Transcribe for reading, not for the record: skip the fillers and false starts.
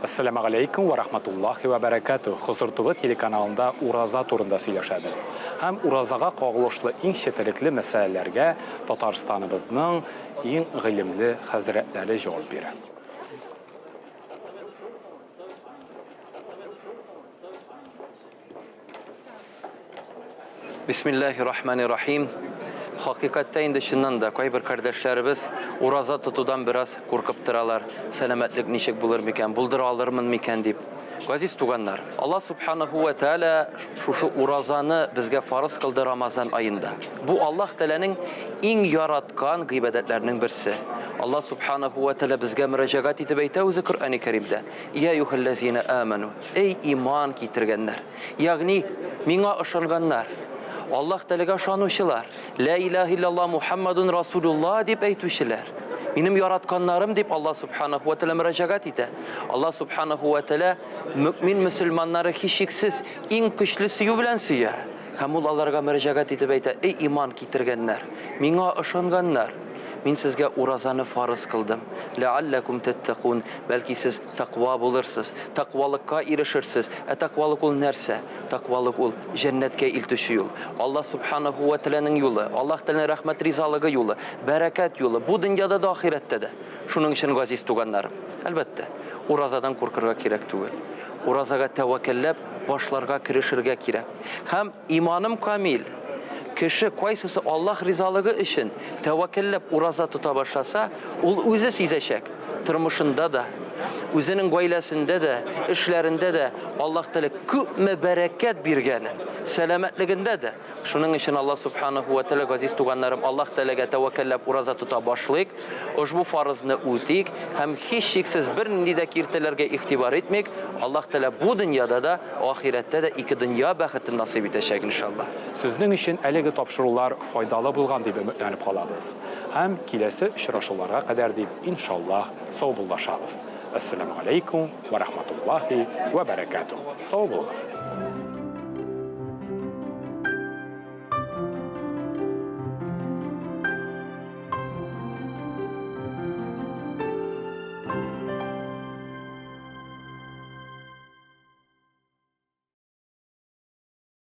Assalamu alaikum ve rahmatullahi ve berekatuh. Huzur TV telekanalında Uraza turunda söyləşəmiz. Həm Urazağa qağılışlı ən şeterikli məsələlərə Tatarstanımızın ən ilimli həzrətləri cavab verir. Bismillahirrahmanirrahim. Hakikatte indişinden de kay bir kardeşlerimiz uraza tutudan biraz korkup tıralar. Selametlik nişek bulur miken, buldur alırmın miken deyip. Gaziz tuganlar, Allah subhanahu ve teala şu urazanı bizge farz kıldı Ramazan ayında. Bu Allah Teala'nın en yaratkan gıybedetlerinin birisi. Allah subhanahu ve teala bizge müracaat edip eytevzi Kur'an-ı Kerim'de. Ya yuhellezine amenu. Ey iman getirgenler. Yani mina ışınganlar. Allah Teala'ga şanuşılar. La ilahe illallah Muhammedun Resulullah deyip eytüşüler. Benim yaratkanlarım deyip Allah subhanahu ve teala müracaat ede. Allah subhanahu ve teala mümin Müslümanları hiçiksiz en güçlü suyu bilen suya. Hem onlarga müracaat edip eyte. Ey iman getirgenler, mina ışınganlar. Men sizge urazanı farz kıldım. Leallekum tettekun. Belki siz takva bulursiz. Takvalıkka erişirsiniz. Takvalık ol nerse? Takvalık ol cennetke iltişi yol. Allah subhanahu ve teala'nın yolu. Allah teala'nın rahmet rizalığı yolu. Bereket yolu. Bu dünyada da ahirette de. Şunun için gaziz tuganlarım. Elbette. Urazadan korkırga gerek değil. Urazaga tevekkellep başlarga kirişirge gerek. Hem imanım kamil. Kişi kaysısı Allah rizalığı için tevekkellep uraza tuta başlasa, o özü sizecek. Tırmışında da, özünün ailesinde de, işlerinde de Allah Teala kümme bereket birgenin. Selametliğinde de. Şunun için Allah subhanahu ve teala gaziz tuganlarım Allah Teala'ga tevekkellep uraza tuta başlayık. Bu farzını utik. Hem hiç şeksiz bir nideki irtelerge ihtibar etmek. Allah Teala bu dünyada da, ahirette de iki dünya bəxtini nasip edecek inşallah. Sizin için əlegi tapşırıqlar faydalı bulğan deyib ümitlənib qalabız. Hem kilesi işraşılara kadar deyib inşallah sağollaşarız. Esselamu aleykum ve rahmetullahi ve berekatuhu. Sağ olunuz.